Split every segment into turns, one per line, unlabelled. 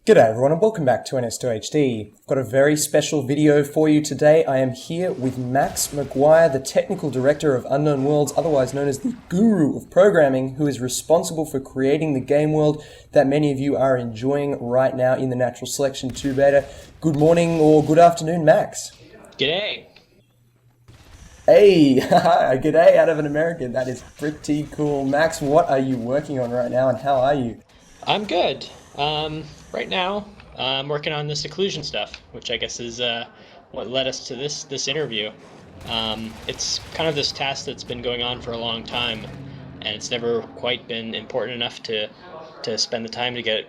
G'day everyone and welcome back to NS2HD. I've got a very special video for you today. I am here with Max McGuire, the Technical Director of Unknown Worlds, otherwise known as the Guru of Programming, who is responsible for creating the game world that many of you are enjoying right now in the Natural Selection 2 beta. Good morning or good afternoon, Max.
G'day.
Hey, g'day out of an American. That is pretty cool. Max, what are you working on right now and how are you?
I'm good. Right now, I'm working on this occlusion stuff, which I guess is what led us to this interview. It's kind of this task that's been going on for a long time, and it's never quite been important enough to spend the time to get it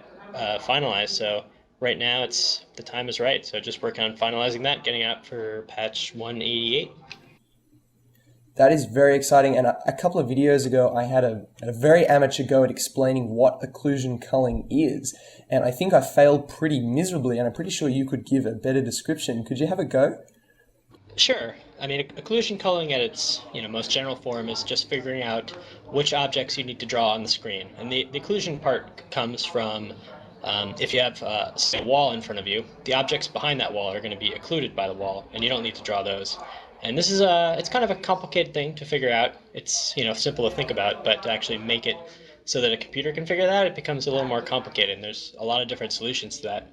finalized. So right now, the time is right. So just working on finalizing that, getting out for patch 188.
That is very exciting, and a couple of videos ago I had a very amateur go at explaining what occlusion culling is, and I think I failed pretty miserably, and I'm pretty sure you could give a better description. Could you have a go?
Sure. I mean, occlusion culling at its most general form is just figuring out which objects you need to draw on the screen. And the occlusion part comes from if you have say a wall in front of you, the objects behind that wall are going to be occluded by the wall, and you don't need to draw those. And this is it's kind of a complicated thing to figure out. It's simple to think about, but to actually make it so that a computer can figure that out, it becomes a little more complicated. And there's a lot of different solutions to that.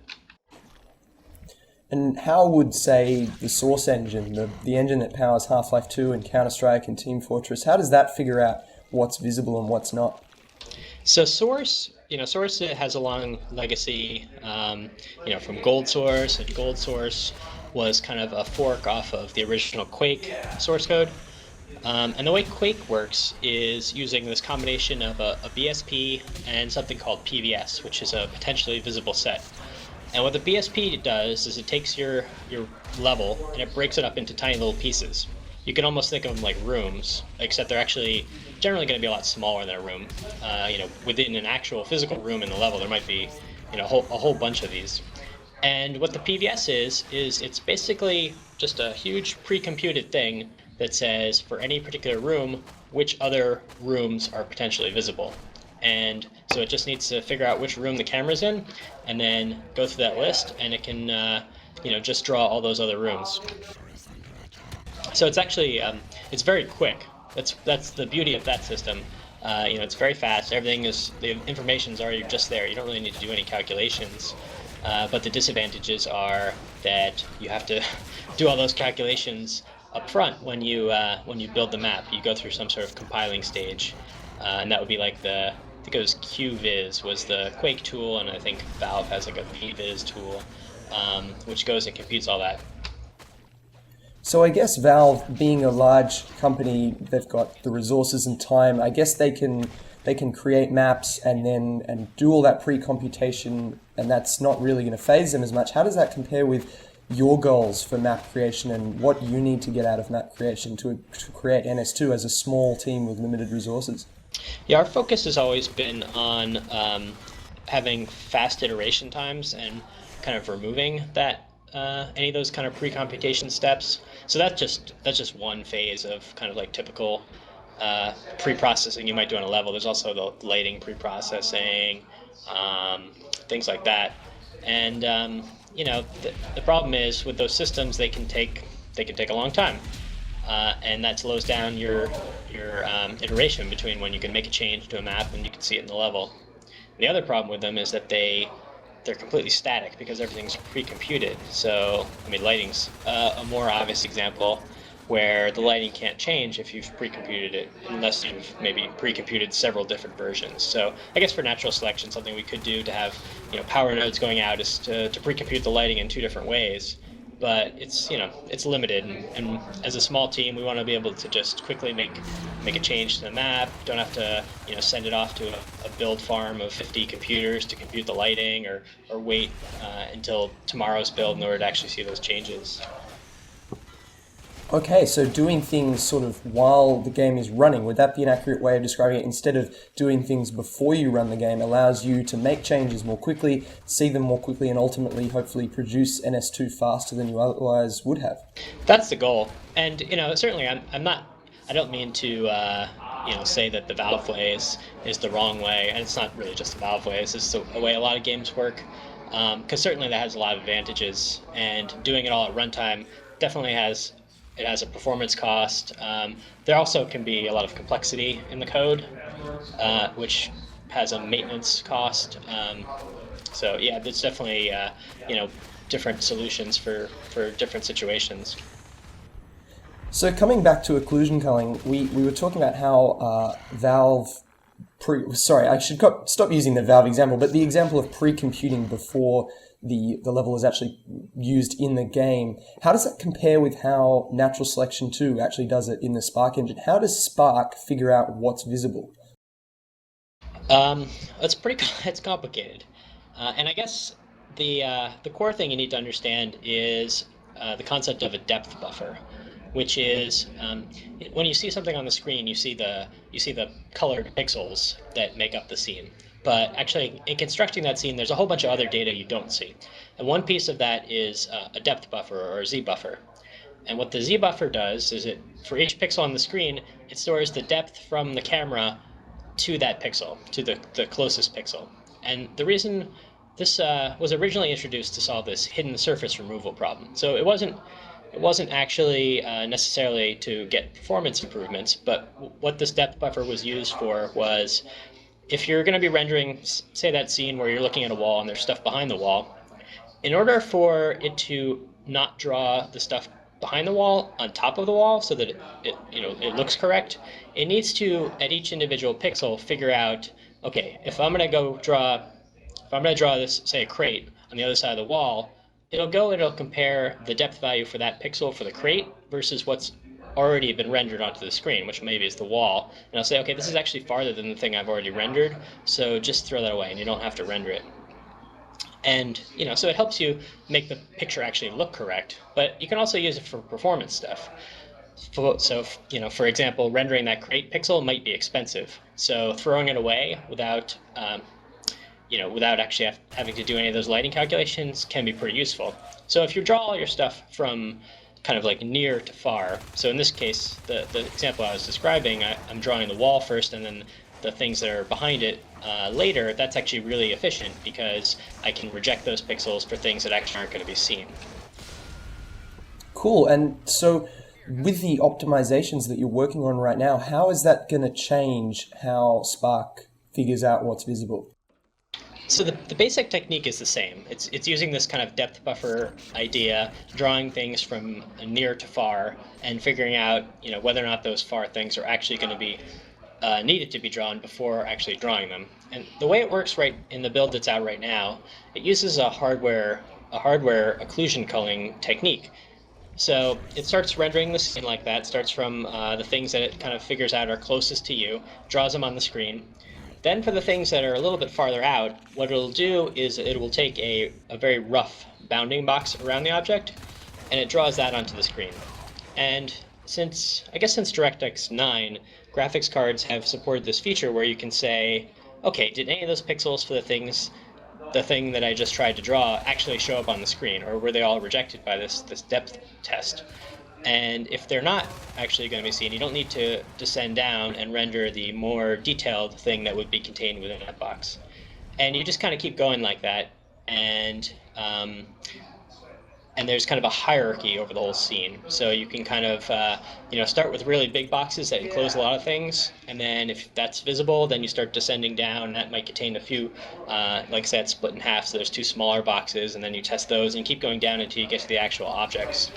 And how would, say, the Source engine, the engine that powers Half-Life 2 and Counter-Strike and Team Fortress, how does that figure out what's visible and what's not?
So Source, Source has a long legacy, from Gold Source, and Gold Source was kind of a fork off of the original Quake source code. And the way Quake works is using this combination of a BSP and something called PVS, which is a potentially visible set. And what the BSP does is it takes your level and it breaks it up into tiny little pieces. You can almost think of them like rooms, except they're actually generally going to be a lot smaller than a room. Within an actual physical room in the level, there might be a whole bunch of these. And what the PVS is it's basically just a huge pre-computed thing that says for any particular room, which other rooms are potentially visible. And so it just needs to figure out which room the camera's in, and then go through that list, and it can, just draw all those other rooms. So it's actually, it's very quick. That's the beauty of that system. It's very fast. The information's already just there. You don't really need to do any calculations. But the disadvantages are that you have to do all those calculations up front when you build the map. You go through some sort of compiling stage, and that would be like I think it was QViz was the Quake tool, and I think Valve has like a VViz tool, which goes and computes all that.
So I guess Valve, being a large company, they've got the resources and time. I guess they can create maps and do all that pre-computation, and that's not really going to phase them as much. How does that compare with your goals for map creation and what you need to get out of map creation to create NS2 as a small team with limited resources?
Yeah, our focus has always been on having fast iteration times and kind of removing that any of those kind of pre-computation steps. So that's just one phase of kind of like typical pre-processing you might do on a level. There's also the lighting pre-processing, things like that. And the problem is with those systems, they can take a long time, and that slows down your iteration between when you can make a change to a map and you can see it in the level. The other problem with them is that they're completely static because everything's pre-computed. So I mean, lighting's a more obvious example, where the lighting can't change if you've pre-computed it, unless you've maybe pre-computed several different versions. So I guess for natural selection, something we could do to have power nodes going out is to pre-compute the lighting in two different ways. But it's limited, and as a small team, we want to be able to just quickly make a change to the map. Don't have to send it off to a build farm of 50 computers to compute the lighting, or wait until tomorrow's build in order to actually see those changes.
Okay, so doing things sort of while the game is running, would that be an accurate way of describing it? Instead of doing things before you run the game, allows you to make changes more quickly, see them more quickly, and ultimately, hopefully, produce NS2 faster than you otherwise would have.
That's the goal. And, certainly I don't mean to, say that the Valve way is the wrong way, and it's not really just the Valve way. It's just the way a lot of games work. because certainly that has a lot of advantages, and doing it all at runtime definitely has a performance cost. There also can be a lot of complexity in the code, which has a maintenance cost. So yeah, there's definitely you know different solutions for different situations.
So coming back to occlusion culling, we were talking about how Valve sorry, I should stop using the Valve example, but the example of pre-computing before the level is actually used in the game. How does that compare with how Natural Selection 2 actually does it in the Spark engine? How does Spark figure out what's visible?
Um, it's complicated, and I guess the core thing you need to understand is the concept of a depth buffer, which is when you see something on the screen, you see the colored pixels that make up the scene. But actually, in constructing that scene, there's a whole bunch of other data you don't see, and one piece of that is a depth buffer or a Z buffer. And what the Z buffer does is for each pixel on the screen, it stores the depth from the camera to that pixel, to the closest pixel. And the reason this was originally introduced to solve this hidden surface removal problem. So it wasn't actually necessarily to get performance improvements, but what this depth buffer was used for was if you're going to be rendering, say, that scene where you're looking at a wall and there's stuff behind the wall, in order for it to not draw the stuff behind the wall on top of the wall so that it looks correct, it needs to at each individual pixel figure out, okay, if I'm going to draw this, say, a crate on the other side of the wall, it'll compare the depth value for that pixel for the crate versus what's already been rendered onto the screen, which maybe is the wall, and I'll say, okay, this is actually farther than the thing I've already rendered, so just throw that away and you don't have to render it. And so it helps you make the picture actually look correct, but you can also use it for performance stuff. So for example, rendering that crate pixel might be expensive, so throwing it away without actually having to do any of those lighting calculations can be pretty useful. So if you draw all your stuff from kind of like near to far, so in this case, the example I was describing, I'm drawing the wall first and then the things that are behind it later. That's actually really efficient because I can reject those pixels for things that actually aren't going to be seen.
Cool. And so with the optimizations that you're working on right now, how is that going to change how Spark figures out what's visible?
So the basic technique is the same. It's using this kind of depth buffer idea, drawing things from near to far, and figuring out whether or not those far things are actually going to be needed to be drawn before actually drawing them. And the way it works right in the build that's out right now, it uses a hardware occlusion culling technique. So it starts rendering the scene like that, starts from the things that it kind of figures out are closest to you, draws them on the screen. Then for the things that are a little bit farther out, what it'll do is it will take a very rough bounding box around the object, and it draws that onto the screen. And since DirectX 9, graphics cards have supported this feature where you can say, okay, did any of those pixels for the thing that I just tried to draw actually show up on the screen, or were they all rejected by this depth test? And if they're not actually going to be seen, you don't need to descend down and render the more detailed thing that would be contained within that box. And you just kind of keep going like that, and there's kind of a hierarchy over the whole scene. So you can kind of start with really big boxes that enclose a lot of things, and then if that's visible, then you start descending down. That might contain a few, like I said, split in half, so there's two smaller boxes, and then you test those, and you keep going down until you get to the actual objects.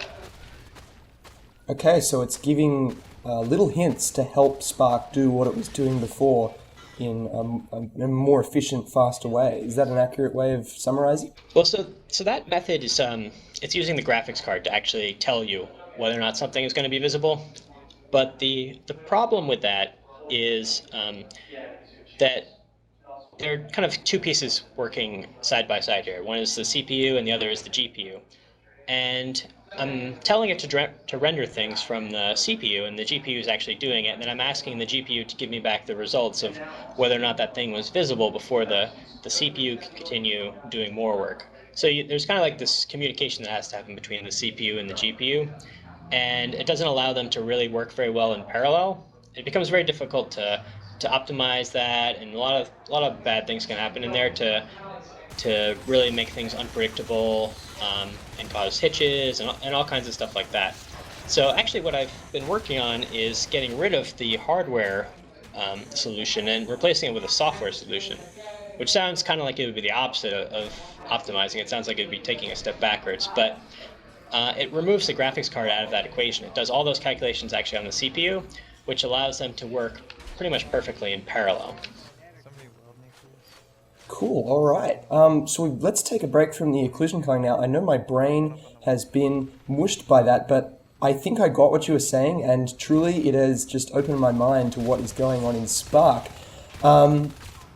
Okay, so it's giving little hints to help Spark do what it was doing before in a more efficient, faster way. Is that an accurate way of summarizing?
Well, so that method is it's using the graphics card to actually tell you whether or not something is going to be visible. But the problem with that is that there are kind of two pieces working side by side here. One is the CPU and the other is the GPU. And I'm telling it to render things from the CPU, and the GPU is actually doing it, and then I'm asking the GPU to give me back the results of whether or not that thing was visible before the CPU can continue doing more work. So there's kind of like this communication that has to happen between the CPU and the GPU, and it doesn't allow them to really work very well in parallel. It becomes very difficult to optimize that, and a lot of bad things can happen in there to really make things unpredictable and cause hitches and all kinds of stuff like that. So actually what I've been working on is getting rid of the hardware solution and replacing it with a software solution, which sounds kind of like it would be the opposite of optimizing. It sounds like it would be taking a step backwards, but it removes the graphics card out of that equation. It does all those calculations actually on the CPU, which allows them to work pretty much perfectly in parallel.
Cool. All right. So let's take a break from the occlusion culling now. I know my brain has been mushed by that, but I think I got what you were saying, and truly it has just opened my mind to what is going on in Spark.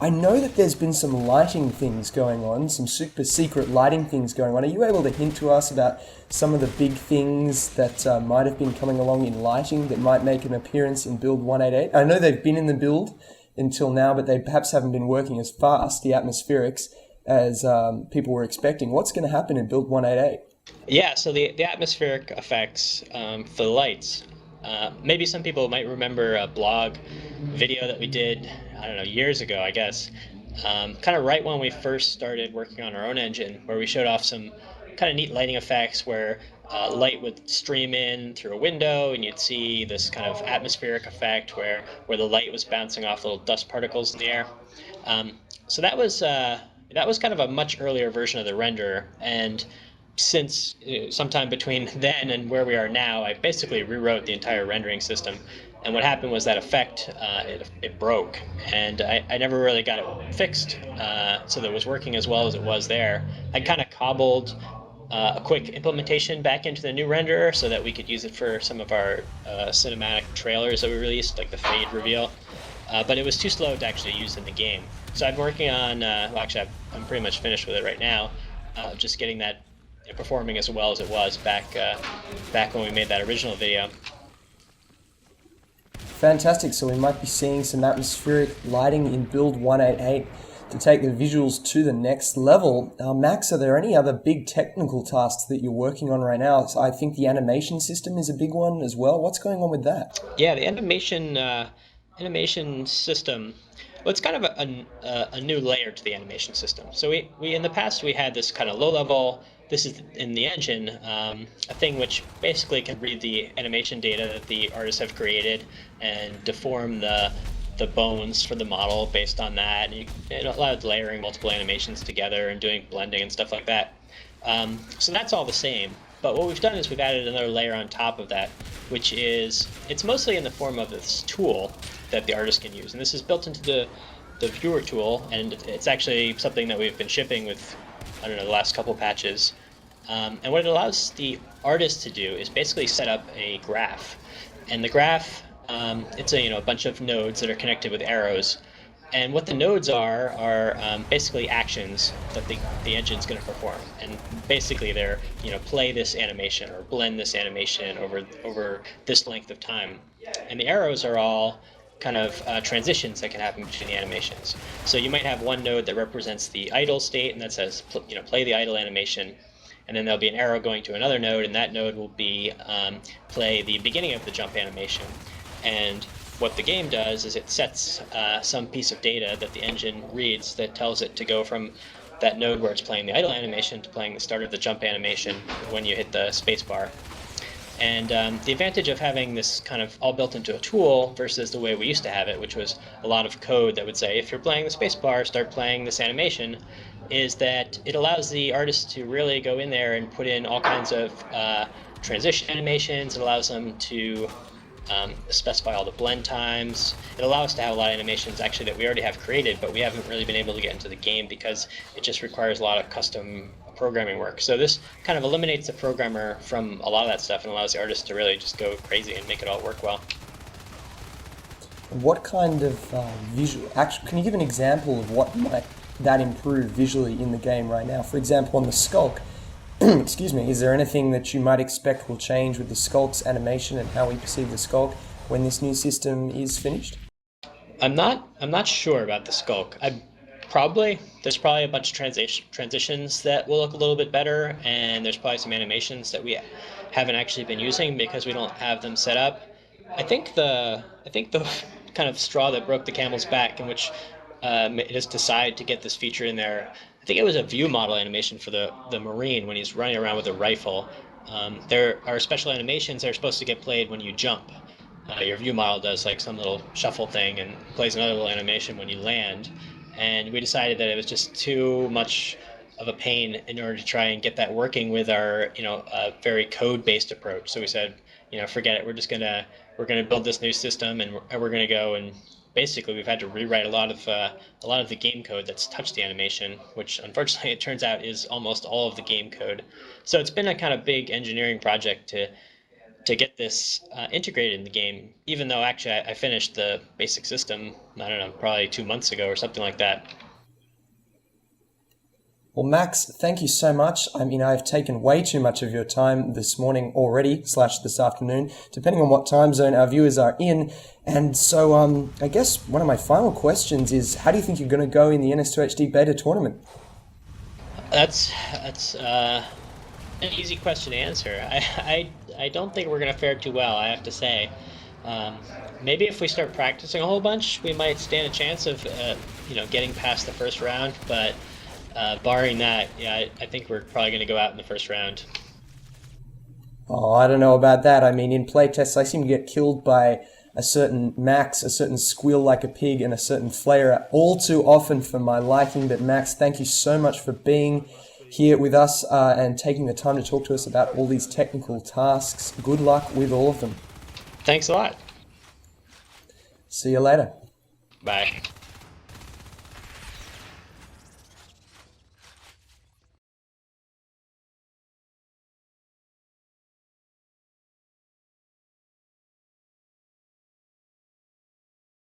I know that there's been some lighting things going on, some super secret lighting things going on. Are you able to hint to us about some of the big things that might have been coming along in lighting that might make an appearance in build 188? I know they've been in the build until now, but they perhaps haven't been working as fast, the atmospherics, as people were expecting. What's going to happen in build 188?
Yeah, so the atmospheric effects for the lights, maybe some people might remember a blog video that we did, I don't know, years ago, I guess, kind of right when we first started working on our own engine, where we showed off some kind of neat lighting effects where light would stream in through a window and you'd see this kind of atmospheric effect where the light was bouncing off little dust particles in the air. So that was kind of a much earlier version of the renderer, and since sometime between then and where we are now, I basically rewrote the entire rendering system. And what happened was that effect, it broke, and I never really got it fixed so that it was working as well as it was there. I kind of cobbled a quick implementation back into the new renderer so that we could use it for some of our cinematic trailers that we released, like the fade reveal. But it was too slow to actually use in the game. So I'm working on, well, actually I'm pretty much finished with it right now, just getting that performing as well as it was back when we made that original video.
Fantastic. So we might be seeing some atmospheric lighting in build 188 to take the visuals to the next level. Max, are there any other big technical tasks that you're working on right now? So I think the animation system is a big one as well. What's going on with that?
Yeah, the animation system. Well, it's kind of a new layer to the animation system. So we in the past we had this kind of low level. This is in the engine, a thing which basically can read the animation data that the artists have created and deform the bones for the model based on that. And it allowed layering multiple animations together and doing blending and stuff like that. So that's all the same. But what we've done is we've added another layer on top of that, which is, it's mostly in the form of this tool that the artist can use. And this is built into the viewer tool, and it's actually something that we've been shipping with, I don't know, the last couple patches. And what it allows the artist to do is basically set up a graph. And the graph, it's a bunch of nodes that are connected with arrows. And what the nodes are basically actions that the engine's going to perform. And basically they're, play this animation or blend this animation over this length of time. And the arrows are all kind of transitions that can happen between the animations. So you might have one node that represents the idle state, and that says, play the idle animation. And then there'll be an arrow going to another node, and that node will be play the beginning of the jump animation. And what the game does is it sets some piece of data that the engine reads that tells it to go from that node where it's playing the idle animation to playing the start of the jump animation when you hit the spacebar. And the advantage of having this kind of all built into a tool versus the way we used to have it, which was a lot of code that would say, if you're playing the spacebar, start playing this animation, is that it allows the artist to really go in there and put in all kinds of transition animations. It allows them to specify all the blend times. It allows us to have a lot of animations actually that we already have created, but we haven't really been able to get into the game because it just requires a lot of custom programming work. So this kind of eliminates the programmer from a lot of that stuff and allows the artist to really just go crazy and make it all work well.
What kind of visual, actually, can you give an example of what might that improve visually in the game right now? For example, on the skulk, excuse me, is there anything that you might expect will change with the skulk's animation and how we perceive the skulk when this new system is finished?
I'm not sure about the skulk. There's probably a bunch of transitions that will look a little bit better, and there's probably some animations that we haven't actually been using because we don't have them set up. I think the kind of straw that broke the camel's back, in which it has decided to get this feature in there, I think it was a view model animation for the Marine when he's running around with a rifle. There are special animations that are supposed to get played when you jump. Your view model does like some little shuffle thing and plays another little animation when you land. And we decided that it was just too much of a pain in order to try and get that working with our, very code-based approach. So we said, forget it. We're gonna build this new system, and we're gonna go and basically we've had to rewrite a lot of the game code that's touched the animation, which unfortunately it turns out is almost all of the game code. So it's been a kind of big engineering project to get this integrated in the game, even though actually I finished the basic system, I don't know, probably 2 months ago or something like that.
Well, Max, thank you so much. I mean, I've taken way too much of your time this morning already, / this afternoon, depending on what time zone our viewers are in. And so I guess one of my final questions is, how do you think you're going to go in the NS2HD beta tournament?
That's an easy question to answer. I don't think we're going to fare too well, I have to say. Maybe if we start practicing a whole bunch, we might stand a chance of getting past the first round, but barring that, yeah, I think we're probably going to go out in the first round.
Oh, I don't know about that. I mean, in playtests, I seem to get killed by a certain Max, a certain squeal like a pig, and a certain flayer all too often for my liking. But Max, thank you so much for being here with us and taking the time to talk to us about all these technical tasks. Good luck with all of them.
Thanks a lot.
See you later.
Bye.